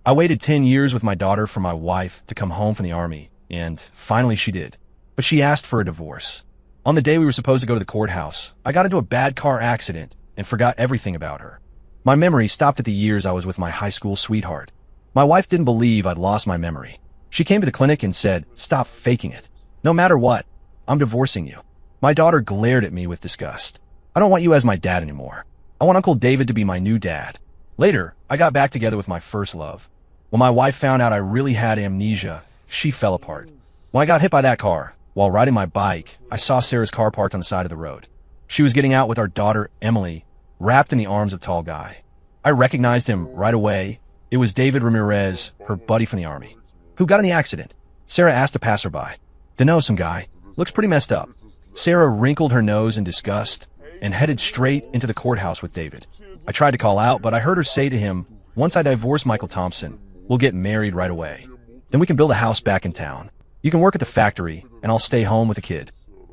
I waited 10 years with my daughter for my wife to come home from the army, and finally she did. But she asked for a divorce. On the day we were supposed to go to the courthouse, I got into a bad car accident and forgot everything about her. My memory stopped at the years I was with my high school sweetheart. My wife didn't believe I'd lost my memory. She came to the clinic and said, "Stop faking it. No matter what, I'm divorcing you." My daughter glared at me with disgust. "I don't want you as my dad anymore. I want Uncle David to be my new dad." Later, I got back together with my first love. When my wife found out I really had amnesia, she fell apart. When I got hit by that car, while riding my bike, I saw Sarah's car parked on the side of the road. She was getting out with our daughter, Emily, wrapped in the arms of a tall guy. I recognized him right away. It was David Ramirez, her buddy from the army. "Who got in the accident?" Sarah asked a passerby. "Dunno, some guy. Looks pretty messed up." Sarah wrinkled her nose in disgust and headed straight into the courthouse with David. I tried to call out, but I heard her say to him, "Once I divorce Michael Thompson, we'll get married right away. Then we can build a house back in town. You can work at the factory, and I'll stay home with the kid."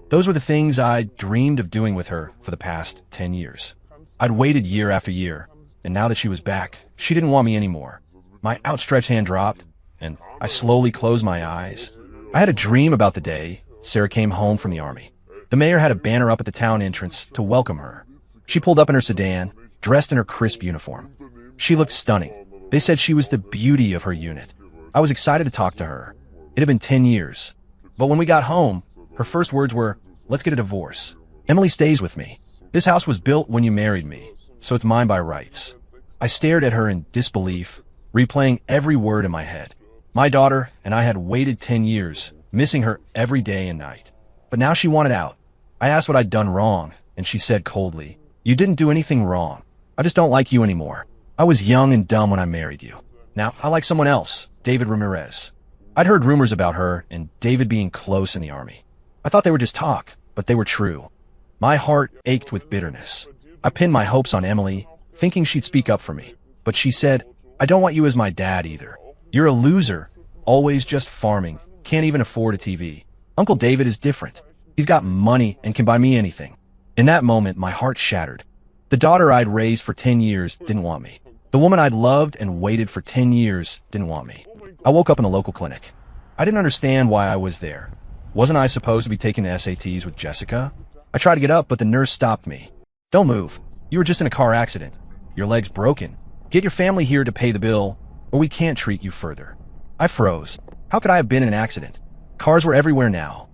Those were the things I dreamed of doing with her for the past 10 years. I'd waited year after year, and now that she was back, she didn't want me anymore. My outstretched hand dropped, and I slowly closed my eyes. I had a dream about the day Sarah came home from the army. The mayor had a banner up at the town entrance to welcome her. She pulled up in her sedan, dressed in her crisp uniform. She looked stunning. They said she was the beauty of her unit. I was excited to talk to her. It had been 10 years. But when we got home, her first words were, "Let's get a divorce. Emily stays with me. This house was built when you married me, so it's mine by rights." I stared at her in disbelief, replaying every word in my head. My daughter and I had waited 10 years, missing her every day and night. But now she wanted out. I asked what I'd done wrong, and she said coldly, "You didn't do anything wrong. I just don't like you anymore. I was young and dumb when I married you. Now I like someone else, David Ramirez." I'd heard rumors about her and David being close in the army. I thought they were just talk, but they were true. My heart ached with bitterness. I pinned my hopes on Emily, thinking she'd speak up for me. But she said, "I don't want you as my dad either. You're a loser, always just farming, can't even afford a TV. Uncle David is different. He's got money and can buy me anything." In that moment, my heart shattered. The daughter I'd raised for 10 years didn't want me. The woman I'd loved and waited for 10 years didn't want me. I woke up in a local clinic. I didn't understand why I was there. Wasn't I supposed to be taking the SATs with Jessica? I tried to get up, but the nurse stopped me. "Don't move. You were just in a car accident. Your leg's broken. Get your family here to pay the bill, or we can't treat you further." I froze. How could I have been in an accident? Cars were everywhere now.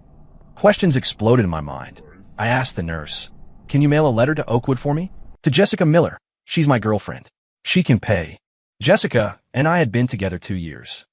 Questions exploded in my mind. I asked the nurse, "Can you mail a letter to Oakwood for me?" "To Jessica Miller. She's my girlfriend. She can pay." Jessica and I had been together 2 years.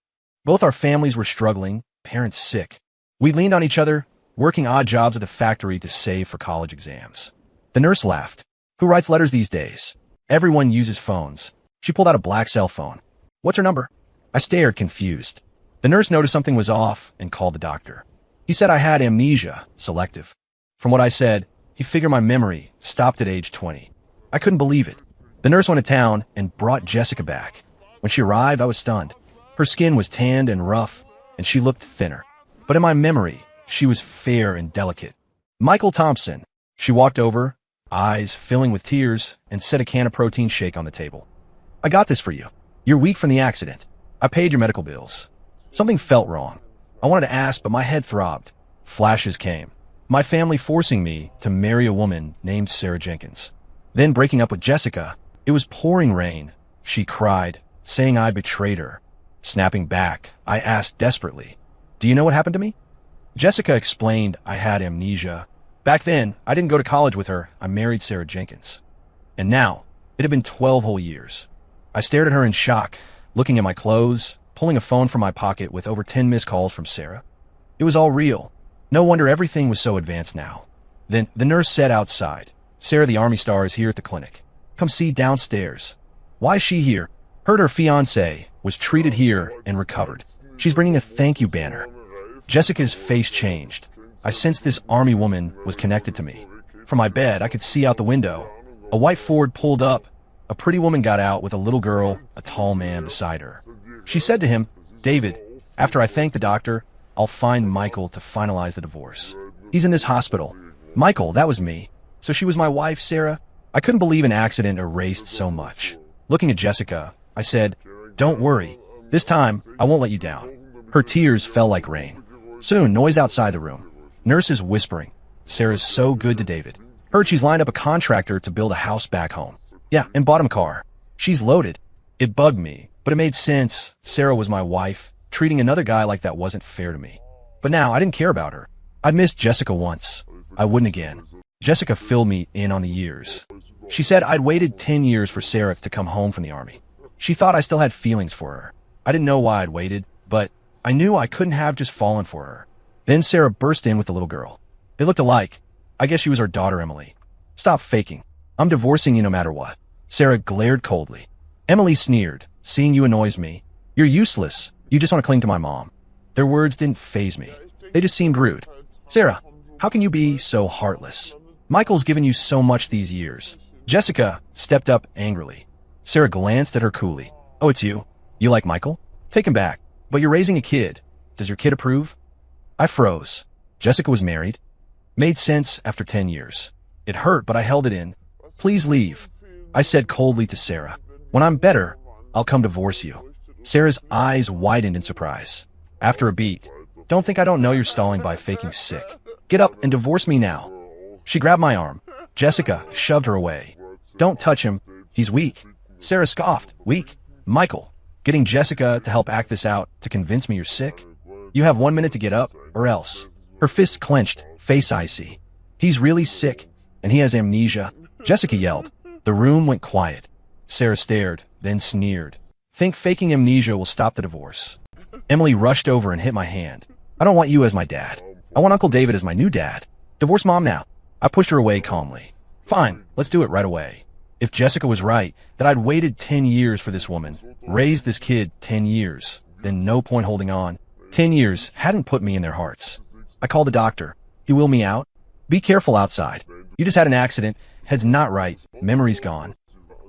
Both our families were struggling, parents sick. We leaned on each other, working odd jobs at the factory to save for college exams. The nurse laughed. "Who writes letters these days? Everyone uses phones." She pulled out a black cell phone. "What's her number?" I stared, confused. The nurse noticed something was off and called the doctor. He said I had amnesia, selective. From what I said, he figured my memory stopped at age 20. I couldn't believe it. The nurse went to town and brought Jessica back. When she arrived, I was stunned. Her skin was tanned and rough, and she looked thinner. But in my memory, she was fair and delicate. "Michael Thompson." She walked over, eyes filling with tears, and set a can of protein shake on the table. "I got this for you. You're weak from the accident. I paid your medical bills." Something felt wrong. I wanted to ask, but my head throbbed. Flashes came. My family forcing me to marry a woman named Sarah Jenkins. Then breaking up with Jessica. It was pouring rain. She cried, saying I betrayed her. Snapping back, I asked desperately, "Do you know what happened to me?" Jessica explained I had amnesia. Back then, I didn't go to college with her. I married Sarah Jenkins. And now, it had been 12 whole years. I stared at her in shock, looking at my clothes, pulling a phone from my pocket with over 10 missed calls from Sarah. It was all real. No wonder everything was so advanced now. Then the nurse said outside, "Sarah the Army star is here at the clinic. Come see downstairs." Why is she here? Heard her fiancé was treated here and recovered. She's bringing a thank you banner. Jessica's face changed. I sensed this army woman was connected to me. From my bed, I could see out the window. A white Ford pulled up. A pretty woman got out with a little girl, a tall man beside her. She said to him, "David, after I thank the doctor, I'll find Michael to finalize the divorce. He's in this hospital." Michael, that was me. So she was my wife, Sarah? I couldn't believe an accident erased so much. Looking at Jessica, I said, "Don't worry. This time, I won't let you down. Her tears fell like rain. Soon, noise outside the room. Nurses whispering. Sarah's so good to David. Heard she's lined up a contractor to build a house back home. Yeah, and bought him a car. She's loaded. It bugged me, but it made sense. Sarah was my wife. Treating another guy like that wasn't fair to me. But now, I didn't care about her. I'd missed Jessica once. I wouldn't again. Jessica filled me in on the years. She said I'd waited 10 years for Sarah to come home from the army. She thought I still had feelings for her. I didn't know why I'd waited, but I knew I couldn't have just fallen for her. Then Sarah burst in with the little girl. They looked alike. I guess she was our daughter, Emily. Stop faking. I'm divorcing you no matter what. Sarah glared coldly. Emily sneered. Seeing you annoys me. You're useless. You just want to cling to my mom. Their words didn't faze me. They just seemed rude. Sarah, how can you be so heartless? Michael's given you so much these years. Jessica stepped up angrily. Sarah glanced at her coolly. Oh, it's you. You like Michael? Take him back. But you're raising a kid. Does your kid approve? I froze. Jessica was married. Made sense after 10 years. It hurt, but I held it in. Please leave. I said coldly to Sarah. When I'm better, I'll come divorce you. Sarah's eyes widened in surprise. After a beat, don't think I don't know you're stalling by faking sick. Get up and divorce me now. She grabbed my arm. Jessica shoved her away. Don't touch him. He's weak. Sarah scoffed. Weak? Michael. Getting Jessica to help act this out to convince me you're sick? You have 1 minute to get up, or else. Her fist clenched, face icy. He's really sick, and he has amnesia. Jessica yelled. The room went quiet. Sarah stared, then sneered. Think faking amnesia will stop the divorce. Emily rushed over and hit my hand. I don't want you as my dad. I want Uncle David as my new dad. Divorce Mom now. I pushed her away calmly. Fine, let's do it right away. If Jessica was right, that I'd waited 10 years for this woman, raised this kid 10 years, then no point holding on. 10 years hadn't put me in their hearts. I called the doctor. He wheeled me out. Be careful outside. You just had an accident. Head's not right. Memory's gone.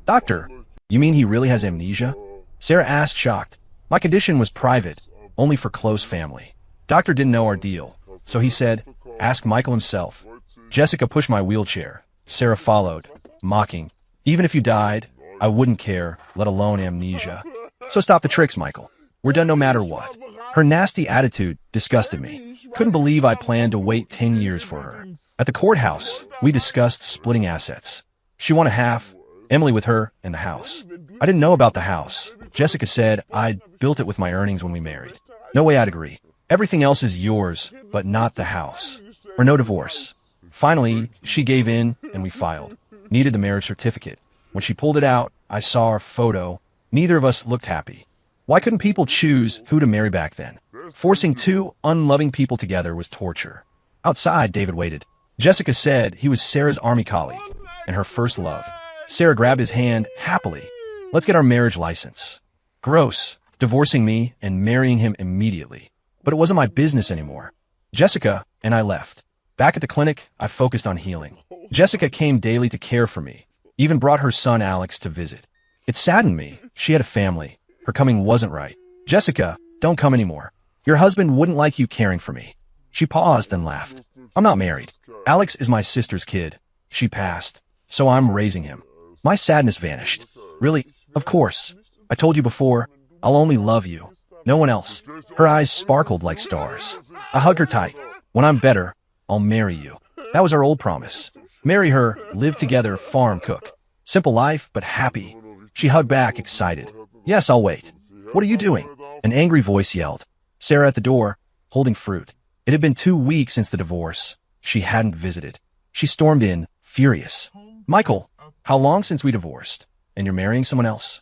Doctor, you mean he really has amnesia? Sarah asked, shocked. My condition was private, only for close family. Doctor didn't know our deal, so he said, ask Michael himself. Jessica pushed my wheelchair. Sarah followed, mocking. Even if you died, I wouldn't care, let alone amnesia. So stop the tricks, Michael. We're done no matter what. Her nasty attitude disgusted me. Couldn't believe I planned to wait 10 years for her. At the courthouse, we discussed splitting assets. She wanted half, Emily with her, and the house. I didn't know about the house. Jessica said I'd built it with my earnings when we married. No way I'd agree. Everything else is yours, but not the house. Or no divorce. Finally, she gave in, and we filed. Needed the marriage certificate. When she pulled it out, I saw our photo. Neither of us looked happy. Why couldn't people choose who to marry back then? Forcing two unloving people together was torture. Outside, David waited. Jessica said he was Sarah's army colleague and her first love. Sarah grabbed his hand happily. Let's get our marriage license. Gross, divorcing me and marrying him immediately. But it wasn't my business anymore. Jessica and I left. Back at the clinic, I focused on healing. Jessica came daily to care for me, even brought her son Alex to visit. It saddened me. She had a family. Her coming wasn't right. Jessica, don't come anymore. Your husband wouldn't like you caring for me. She paused and laughed. I'm not married. Alex is my sister's kid. She passed, so I'm raising him. My sadness vanished. Really? Of course. I told you before, I'll only love you. No one else. Her eyes sparkled like stars. I hugged her tight. When I'm better, I'll marry you. That was our old promise. Marry her, live together, farm, cook. Simple life, but happy. She hugged back, excited. Yes, I'll wait. What are you doing? An angry voice yelled. Sarah at the door, holding fruit. It had been 2 weeks since the divorce. She hadn't visited. She stormed in, furious. Michael, how long since we divorced? And you're marrying someone else?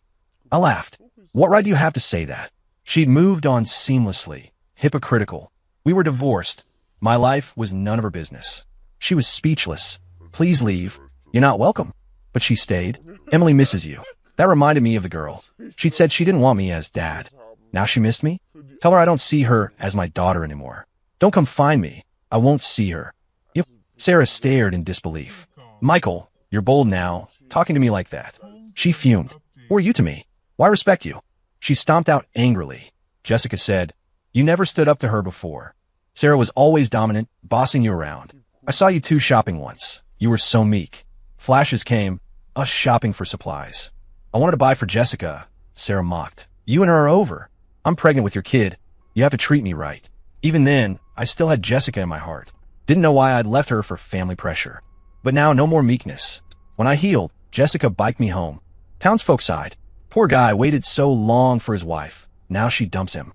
I laughed. What right do you have to say that? She'd moved on seamlessly, hypocritical. We were divorced. My life was none of her business. She was speechless. Please leave. You're not welcome. But she stayed. Emily misses you. That reminded me of the girl. She'd said she didn't want me as dad. Now she missed me? Tell her I don't see her as my daughter anymore. Don't come find me. I won't see her. Yep. Sarah stared in disbelief. Michael, you're bold now, talking to me like that. She fumed. Who are you to me? Why respect you? She stomped out angrily. Jessica said, you never stood up to her before. Sarah was always dominant, bossing you around. I saw you two shopping once. You were so meek. Flashes came, us shopping for supplies. I wanted to buy for Jessica. Sarah mocked. You and her are over. I'm pregnant with your kid. You have to treat me right. Even then, I still had Jessica in my heart. Didn't know why I'd left her for family pressure. But now, no more meekness. When I healed, Jessica biked me home. Townsfolk sighed. Poor guy waited so long for his wife. Now she dumps him.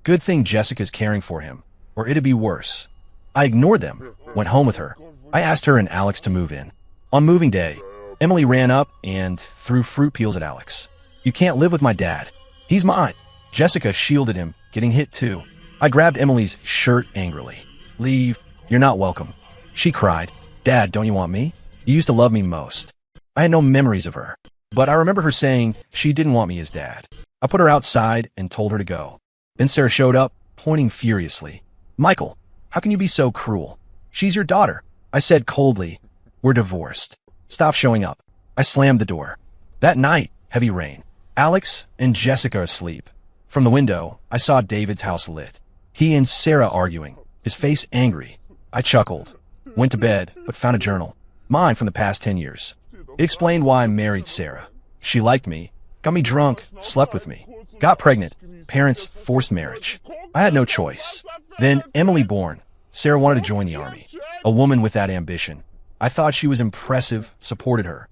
Good thing Jessica's caring for him, or it'd be worse. I ignored them, went home with her. I asked her and Alex to move in. On moving day, Emily ran up and threw fruit peels at Alex. You can't live with my dad. He's mine. Jessica shielded him, getting hit too. I grabbed Emily's shirt angrily. Leave. You're not welcome. She cried. Dad, don't you want me? You used to love me most. I had no memories of her, but I remember her saying she didn't want me as dad. I put her outside and told her to go. Then Sarah showed up, pointing furiously. Michael, how can you be so cruel? She's your daughter. I said coldly. We're divorced. Stop showing up. I slammed the door. That night, heavy rain. Alex and Jessica asleep. From the window, I saw David's house lit. He and Sarah arguing, his face angry. I chuckled. Went to bed, but found a journal. Mine from the past 10 years. It explained why I married Sarah. She liked me, got me drunk, slept with me, got pregnant, parents forced marriage. I had no choice. Then Emily born. Sarah wanted to join the army. A woman with that ambition. I thought she was impressive, supported her.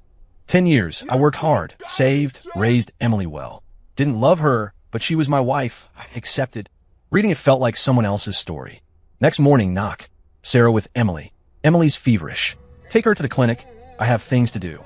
10 years, I worked hard, saved, raised Emily well. Didn't love her, but she was my wife. I accepted. Reading it felt like someone else's story. Next morning, knock. Sarah with Emily. Emily's feverish. Take her to the clinic. I have things to do.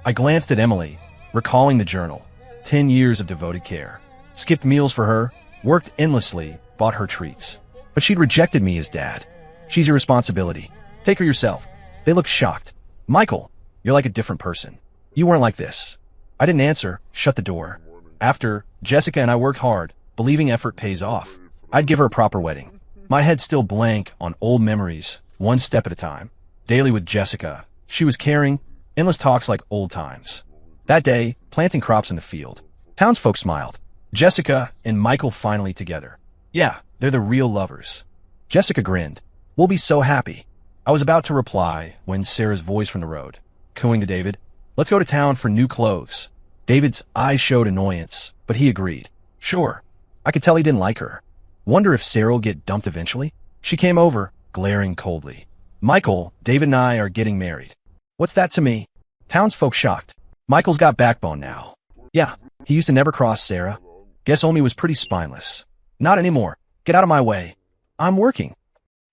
I glanced at Emily, recalling the journal. 10 years of devoted care. Skipped meals for her, worked endlessly, bought her treats. But she'd rejected me as dad. She's your responsibility. Take her yourself. They looked shocked. Michael, you're like a different person. You weren't like this. I didn't answer, shut the door. After, Jessica and I worked hard, believing effort pays off. I'd give her a proper wedding. My head still blank on old memories, one step at a time. Daily with Jessica. She was caring, endless talks like old times. That day, planting crops in the field. Townsfolk smiled. Jessica and Michael finally together. Yeah, they're the real lovers. Jessica grinned. We'll be so happy. I was about to reply when Sarah's voice from the road, cooing to David, let's go to town for new clothes. David's eyes showed annoyance, but he agreed. Sure. I could tell he didn't like her. Wonder if Sarah will get dumped eventually? She came over, glaring coldly. Michael, David and I are getting married. What's that to me? Townsfolk shocked. Michael's got backbone now. Yeah, he used to never cross Sarah. Guess Omi was pretty spineless. Not anymore. Get out of my way. I'm working.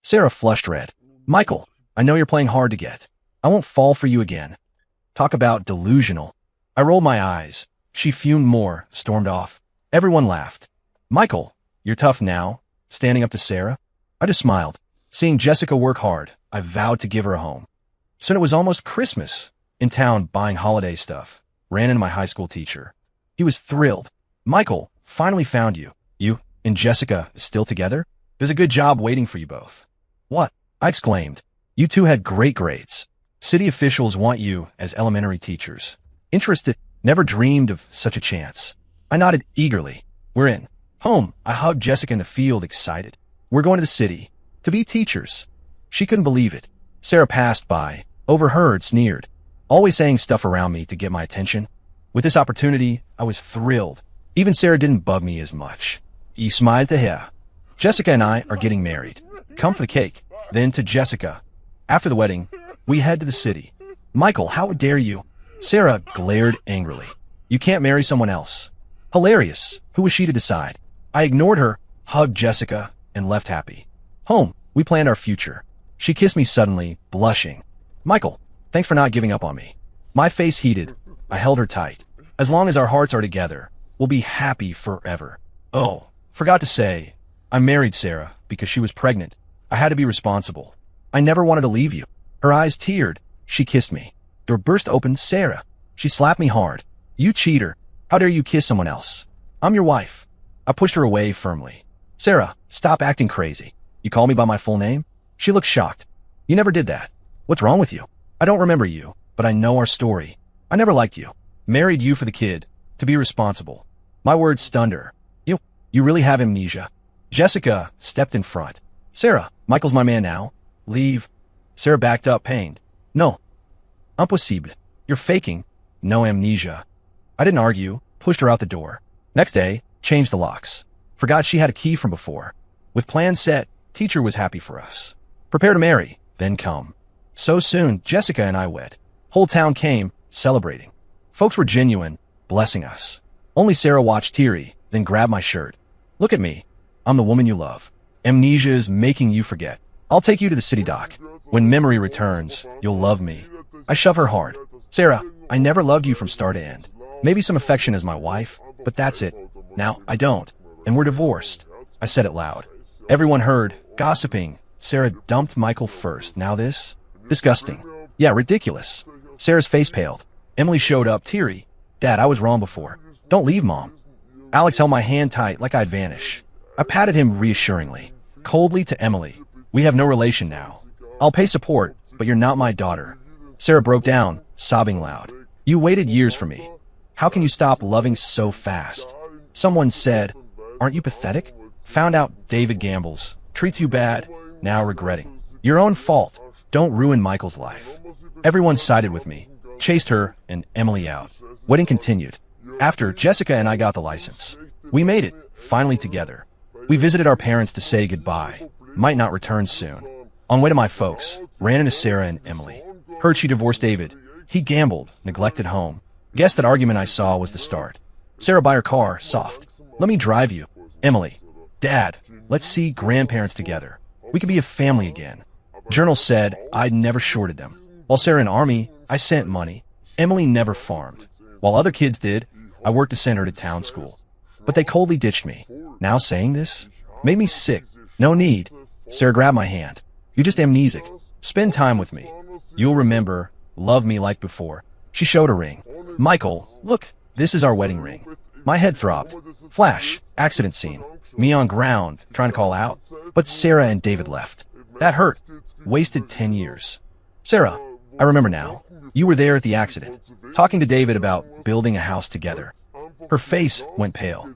Sarah flushed red. Michael, I know you're playing hard to get. I won't fall for you again. Talk about delusional. I rolled my eyes. She fumed more, stormed off. Everyone laughed. Michael, you're tough now, standing up to Sarah? I just smiled. Seeing Jessica work hard, I vowed to give her a home. Soon it was almost Christmas. In town buying holiday stuff. Ran into my high school teacher. He was thrilled. Michael, finally found you. You and Jessica still together? There's a good job waiting for you both. What? I exclaimed. You two had great grades. City officials want you as elementary teachers. Interested, never dreamed of such a chance. I nodded eagerly. We're in. Home. I hugged Jessica in the field, excited. We're going to the city. To be teachers. She couldn't believe it. Sarah passed by, overheard, sneered. Always saying stuff around me to get my attention. With this opportunity, I was thrilled. Even Sarah didn't bug me as much. He smiled to her. Jessica and I are getting married. Come for the cake. Then to Jessica. After the wedding, we head to the city. Michael, how dare you? Sarah glared angrily. You can't marry someone else. Hilarious. Who was she to decide? I ignored her, hugged Jessica, and left happy. Home. We planned our future. She kissed me suddenly, blushing. Michael, thanks for not giving up on me. My face heated. I held her tight. As long as our hearts are together, we'll be happy forever. Oh, forgot to say, I married Sarah because she was pregnant. I had to be responsible. I never wanted to leave you. Her eyes teared. She kissed me. Door burst open. Sarah. She slapped me hard. You cheater. How dare you kiss someone else? I'm your wife. I pushed her away firmly. Sarah, stop acting crazy. You call me by my full name? She looked shocked. You never did that. What's wrong with you? I don't remember you, but I know our story. I never liked you. Married you for the kid. To be responsible. My words stunned her. You really have amnesia. Jessica stepped in front. Sarah, Michael's my man now. Leave. Sarah backed up, pained. No. Impossible. You're faking. No amnesia. I didn't argue, pushed her out the door. Next day, changed the locks. Forgot she had a key from before. With plans set, teacher was happy for us. Prepare to marry, then come. So soon, Jessica and I wed. Whole town came, celebrating. Folks were genuine, blessing us. Only Sarah watched teary, then grabbed my shirt. Look at me. I'm the woman you love. Amnesia is making you forget. I'll take you to the city dock. When memory returns, you'll love me. I shove her hard. Sarah, I never loved you from start to end. Maybe some affection as my wife, but that's it. Now, I don't. And we're divorced. I said it loud. Everyone heard, gossiping. Sarah dumped Michael first. Now this? Disgusting. Yeah, ridiculous. Sarah's face paled. Emily showed up, teary. Dad, I was wrong before. Don't leave, Mom. Alex held my hand tight like I'd vanish. I patted him reassuringly. Coldly to Emily. We have no relation now. I'll pay support, but you're not my daughter. Sarah broke down, sobbing loud. You waited years for me. How can you stop loving so fast? Someone said, aren't you pathetic? Found out David gambles, treats you bad, now regretting. Your own fault. Don't ruin Michael's life. Everyone sided with me, chased her and Emily out. Wedding continued. After, Jessica and I got the license. We made it, finally together. We visited our parents to say goodbye. Might not return soon. On way to my folks, ran into Sarah and Emily. Heard she divorced David. He gambled, neglected home. Guess that argument I saw was the start. Sarah by her car, soft. Let me drive you. Emily. Dad, let's see grandparents together. We could be a family again. Journal said I'd never shorted them. While Sarah in Army, I sent money. Emily never farmed. While other kids did, I worked to send her to town school. But they coldly ditched me. Now saying this? Made me sick. No need. Sarah grabbed my hand. You're just amnesic. Spend time with me. You'll remember, love me like before. She showed a ring. Michael, look, this is our wedding ring. My head throbbed. Flash, accident scene. Me on ground, trying to call out. But Sarah and David left. That hurt. Wasted 10 years. Sarah, I remember now. You were there at the accident, talking to David about building a house together. Her face went pale.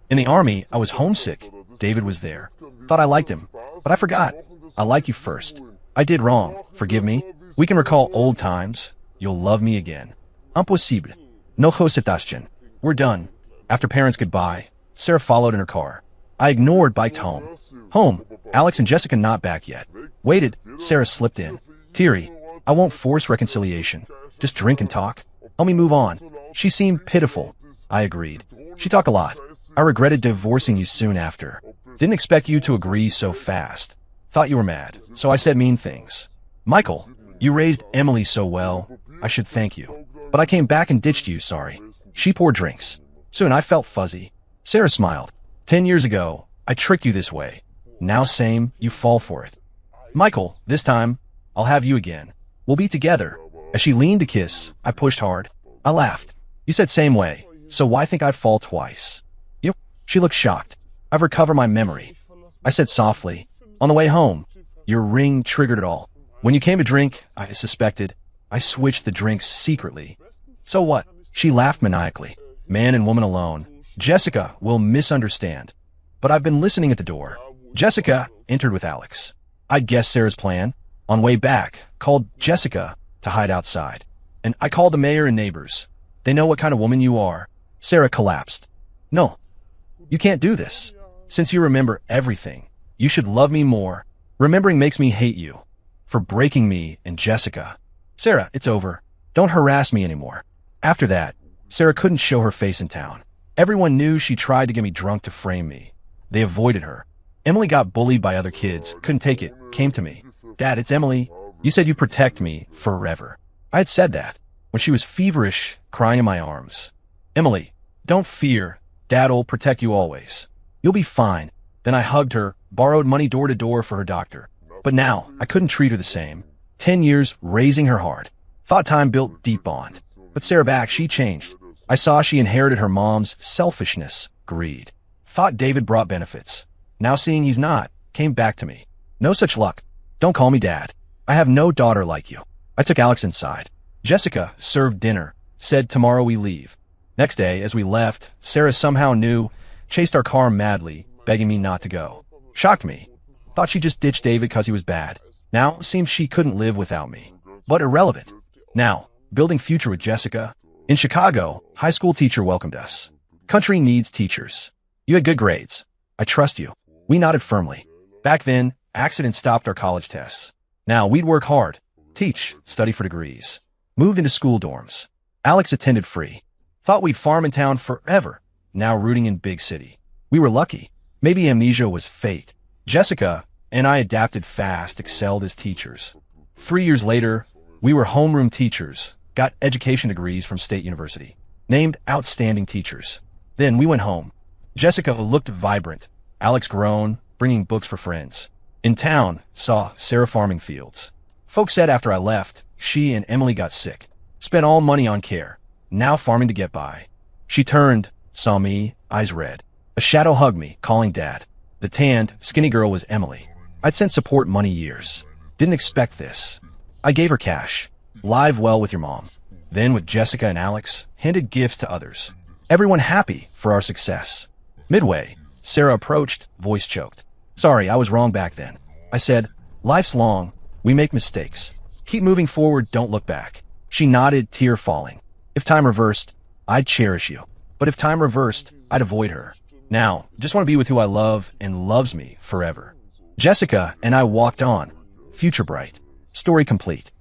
In the Army, I was homesick. David was there. Thought I liked him, but I forgot. I liked you first. I did wrong. Forgive me. We can recall old times. You'll love me again. Impossible. No hesitation. We're done. After parents' goodbye, Sarah followed in her car. I ignored, biked home. Home. Alex and Jessica not back yet. Waited. Sarah slipped in. Teary. I won't force reconciliation. Just drink and talk. Help me move on. She seemed pitiful. I agreed. She talked a lot. I regretted divorcing you soon after. Didn't expect you to agree so fast. Thought you were mad, so I said mean things. Michael, you raised Emily so well. I should thank you. But I came back and ditched you, sorry. She poured drinks. Soon I felt fuzzy. Sarah smiled. 10 years ago, I tricked you this way. Now same, you fall for it. Michael, this time, I'll have you again. We'll be together. As she leaned to kiss, I pushed hard. I laughed. You said same way, so why think I'd fall twice? You? She looked shocked. I've recovered my memory. I said softly, on the way home, your ring triggered it all. When you came to drink, I suspected. I switched the drinks secretly. So what? She laughed maniacally. Man and woman alone. Jessica will misunderstand. But I've been listening at the door. Jessica entered with Alex. I'd guessed Sarah's plan. On way back, called Jessica to hide outside. And I called the mayor and neighbors. They know what kind of woman you are. Sarah collapsed. No, you can't do this. Since you remember everything, you should love me more. Remembering makes me hate you. For breaking me and Jessica. Sarah, it's over. Don't harass me anymore. After that, Sarah couldn't show her face in town. Everyone knew she tried to get me drunk to frame me. They avoided her. Emily got bullied by other kids, couldn't take it, came to me. Dad, it's Emily. You said you'd protect me forever. I had said that when she was feverish, crying in my arms. Emily, don't fear. Dad'll protect you always. You'll be fine. Then I hugged her, borrowed money door to door for her doctor. But now, I couldn't treat her the same. 10 years raising her hard. Thought time built deep bond. But Sarah back, she changed. I saw she inherited her mom's selfishness, greed. Thought David brought benefits. Now seeing he's not, came back to me. No such luck. Don't call me Dad. I have no daughter like you. I took Alex inside. Jessica served dinner, said tomorrow we leave. Next day, as we left, Sarah somehow knew, chased our car madly, begging me not to go. Shocked me. Thought she just ditched David because he was bad. Now, seems she couldn't live without me. But irrelevant. Now, building future with Jessica. In Chicago, high school teacher welcomed us. Country needs teachers. You had good grades. I trust you. We nodded firmly. Back then, accidents stopped our college tests. Now we'd work hard, teach, study for degrees. Moved into school dorms. Alex attended free. Thought we'd farm in town forever. Now rooting in big city. We were lucky. Maybe amnesia was fate. Jessica and I adapted fast, excelled as teachers. 3 years later, we were homeroom teachers, got education degrees from State University, named outstanding teachers. Then we went home. Jessica looked vibrant. Alex grown, bringing books for friends. In town, saw Sarah farming fields. Folks said after I left, she and Emily got sick. Spent all money on care. Now farming to get by. She turned, saw me, eyes red. A shadow hugged me, calling Dad. The tanned, skinny girl was Emily. I'd sent support money years. Didn't expect this. I gave her cash. Live well with your mom. Then with Jessica and Alex, handed gifts to others. Everyone happy for our success. Midway, Sarah approached, voice choked. Sorry, I was wrong back then. I said, life's long. We make mistakes. Keep moving forward, don't look back. She nodded, tear falling. If time reversed, I'd cherish you. But if time reversed, I'd avoid her. Now, just want to be with who I love and loves me forever. Jessica and I walked on. Future bright. Story complete.